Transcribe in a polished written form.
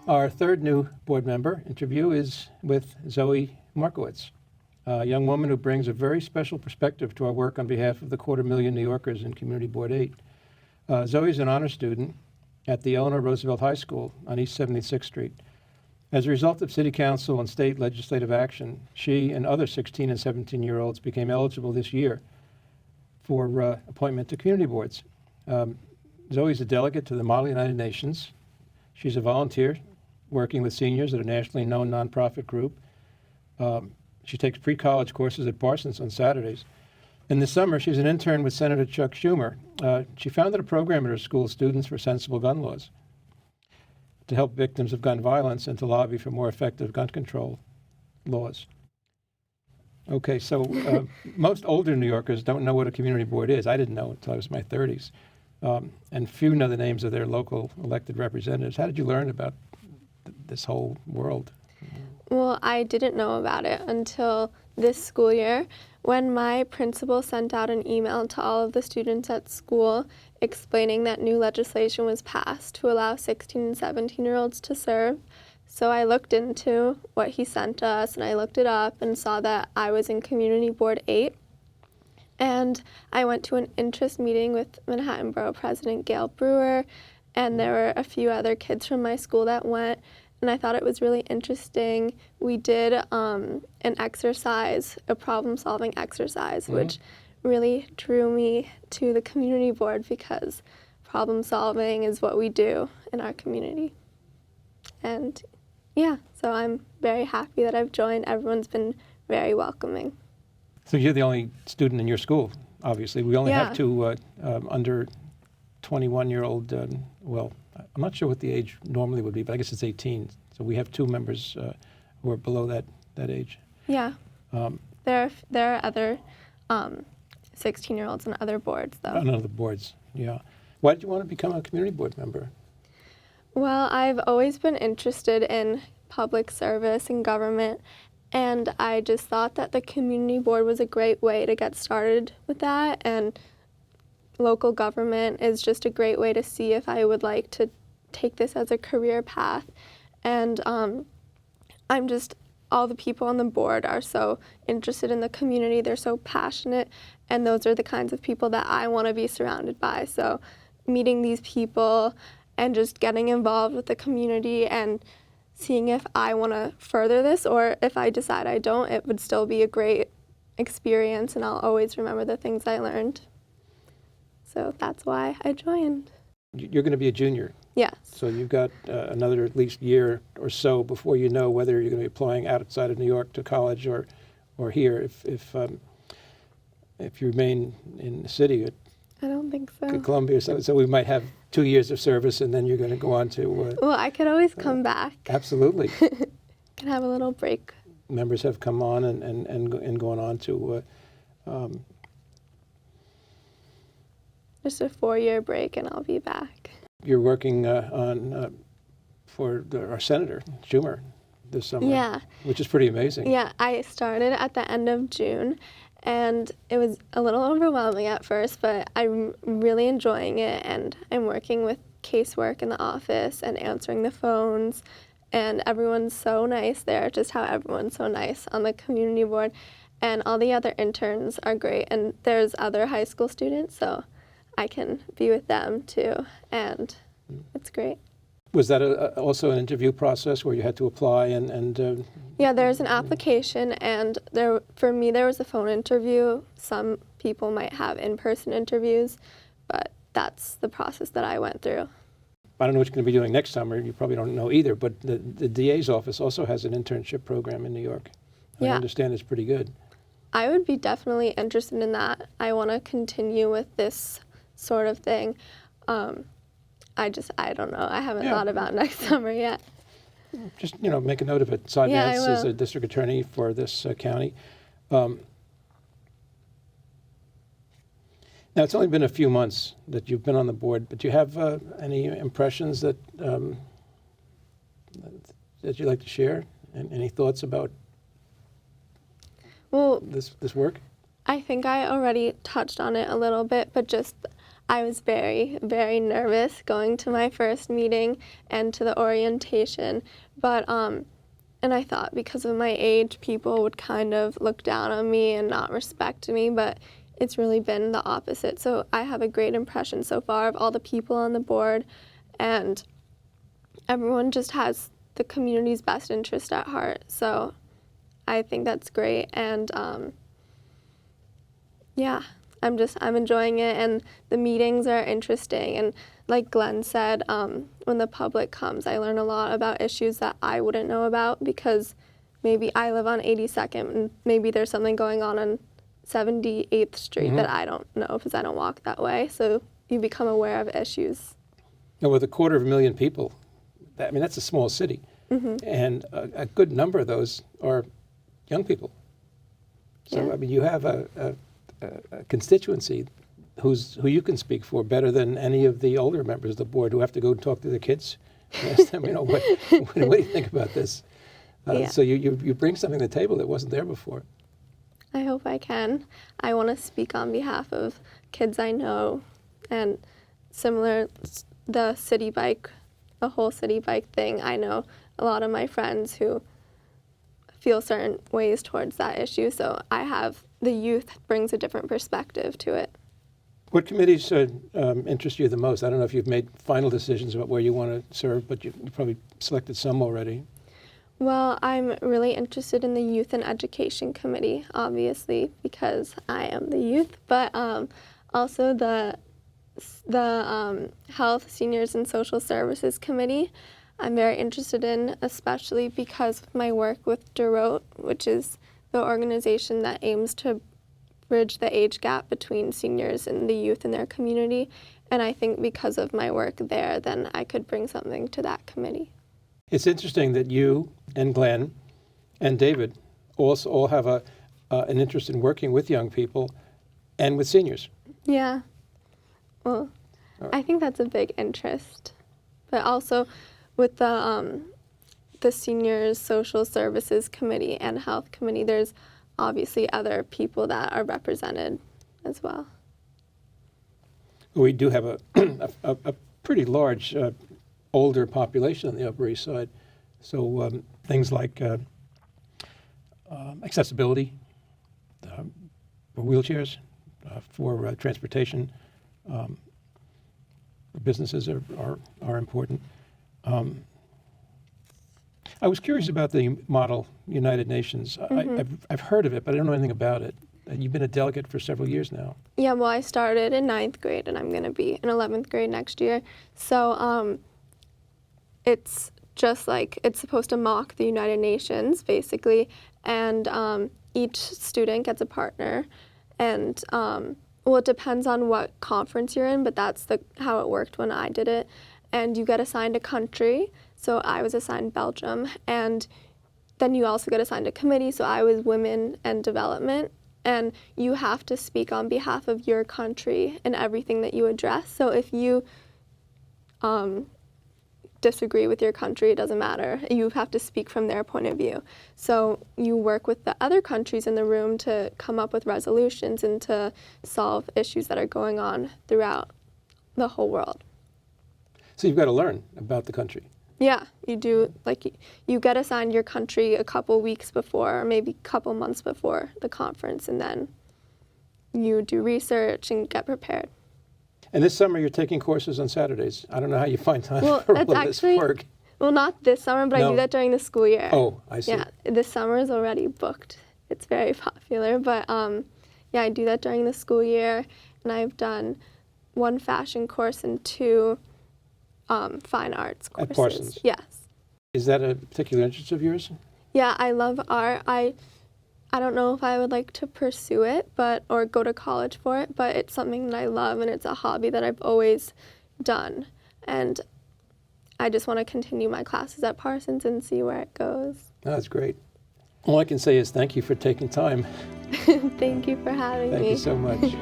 Our third new board member interview is with Zoe Markowitz, a young woman who brings a very special perspective to our work on behalf of the 250,000 New Yorkers in Community Board 8. Zoe is an honor student at the Eleanor Roosevelt High School on East 76th Street. As a result of city council and state legislative action, she and other 16 and 17-year-olds became eligible this year for appointment to community boards. Zoe is a delegate to the Model United Nations. She's a volunteer working with seniors at a nationally known nonprofit group. She takes pre-college courses at Parsons on Saturdays. In the summer, she's an intern with Senator Chuck Schumer. She founded a program at her school, Students for Sensible Gun Laws, to help victims of gun violence and to lobby for more effective gun control laws. Okay, so most older New Yorkers don't know what a community board is. I didn't know until I was in my 30s. And few know the names of their local elected representatives. How did you learn about this whole world? Well, I didn't know about it until this school year when my principal sent out an email to all of the students at school explaining that new legislation was passed to allow 16 and 17-year-olds to serve. So I looked into what he sent us, and I looked it up and saw that I was in Community Board 8. And I went to an interest meeting with Manhattan Borough President Gail Brewer, and there were a few other kids from my school that went, and I thought it was really interesting. We did an exercise, a problem-solving exercise, which really drew me to the community board because problem-solving is what we do in our community. And yeah, so I'm very happy that I've joined. Everyone's been very welcoming. So you're the only student in your school, obviously. We only have two under 21-year-old, well, I'm not sure what the age normally would be, but I guess it's 18. So we have two members who are below that age. Yeah. There are other 16-year-olds on other boards, though. On other boards, yeah. Why did you want to become a community board member? Well, I've always been interested in public service and government, and I just thought that the community board was a great way to get started with that, and local government is just a great way to see if I would like to take this as a career path. And all the people on the board are so interested in the community, they're so passionate, and those are the kinds of people that I want to be surrounded by. So meeting these people and just getting involved with the community and seeing if I want to further this, or if I decide I don't, it would still be a great experience, and I'll always remember the things I learned. So that's why I joined. You're going to be a junior. Yes. So you've got another at least year or so before you know whether you're going to be applying outside of New York to college or here. If you remain in the city at I don't think so. Columbia, so we might have 2 years of service, and then you're going to go on to. Well, I could always come back. Absolutely. Can have a little break. Members have come on and gone on to. Just a 4-year break, and I'll be back. You're working for our Senator Schumer this summer. Yeah. Which is pretty amazing. Yeah, I started at the end of June, and it was a little overwhelming at first, but I'm really enjoying it, and I'm working with casework in the office and answering the phones, and everyone's so nice there, just how everyone's so nice on the community board, and all the other interns are great, and there's other high school students, so I can be with them too, and it's great. Was that also an interview process where you had to apply and Yeah, there's an application, and for me there was a phone interview. Some people might have in-person interviews, but that's the process that I went through. I don't know what you're going to be doing next summer. You probably don't know either, but the DA's office also has an internship program in New York. I understand it's pretty good. I would be definitely interested in that. I want to continue with this sort of thing. I don't know. I haven't thought about next summer yet. Just, make a note of it. Cy Vance is a district attorney for this county. Now, it's only been a few months that you've been on the board, but do you have any impressions that you'd like to share? And any thoughts about this work? I think I already touched on it a little bit, but just I was very, very nervous going to my first meeting and to the orientation, but and I thought because of my age, people would kind of look down on me and not respect me, but it's really been the opposite. So I have a great impression so far of all the people on the board, and everyone just has the community's best interest at heart. So I think that's great, and yeah, I'm enjoying it, and the meetings are interesting. And like Glenn said, when the public comes, I learn a lot about issues that I wouldn't know about because maybe I live on 82nd and maybe there's something going on 78th Street that I don't know because I don't walk that way. So you become aware of issues. Now, with 250,000 people, that's a small city, and a good number of those are young people. So Yeah. you have a constituency who you can speak for better than any of the older members of the board who have to go and talk to the kids and ask them, what do you think about this? Yeah. So you bring something to the table that wasn't there before. I hope I can. I want to speak on behalf of kids I know, and similar, the whole city bike thing. I know a lot of my friends who feel certain ways towards that issue, so the youth brings a different perspective to it. What committees interest you the most? I don't know if you've made final decisions about where you want to serve, but you probably selected some already. Well, I'm really interested in the Youth and Education Committee, obviously, because I am the youth, but also the Health, Seniors, and Social Services Committee. I'm very interested in, especially because of my work with DeRote, which is the organization that aims to bridge the age gap between seniors and the youth in their community. And I think because of my work there, then I could bring something to that committee. It's interesting that you and Glenn and David also all have an interest in working with young people and with seniors. Yeah. Well, I think that's a big interest. But also with the Seniors Social Services Committee and Health Committee, there's obviously other people that are represented as well. We do have a pretty large older population on the Upper East Side. So things like accessibility for wheelchairs, for transportation, businesses are important. I was curious about the Model United Nations. I've heard of it, but I don't know anything about it. You've been a delegate for several years now. Yeah, well, I started in 9th grade, and I'm going to be in 11th grade next year. So it's just like, it's supposed to mock the United Nations, basically, and each student gets a partner. And, well, it depends on what conference you're in, but that's how it worked when I did it. And you get assigned a country. So I was assigned Belgium, and then you also get assigned a committee. So I was Women and Development, and you have to speak on behalf of your country in everything that you address. So if you disagree with your country, it doesn't matter. You have to speak from their point of view. So you work with the other countries in the room to come up with resolutions and to solve issues that are going on throughout the whole world. So you've got to learn about the country. Yeah, you do. Like, you get assigned your country a couple weeks before, or maybe a couple months before the conference, and then you do research and get prepared. And this summer you're taking courses on Saturdays. I don't know how you find time Well, for all that's of this actually, work. well, not this summer, but I No. do that during the school year. Oh, I see. Yeah, this summer is already booked. It's very popular, but yeah, I do that during the school year, and I've done 1 fashion course and 2 fine arts courses. At Parsons? Yes. Is that a particular interest of yours? Yeah, I love art. I don't know if I would like to pursue it, or go to college for it, but it's something that I love, and it's a hobby that I've always done. And I just want to continue my classes at Parsons and see where it goes. Oh, that's great. All I can say is thank you for taking time. Thank you for having me. Thank you so much.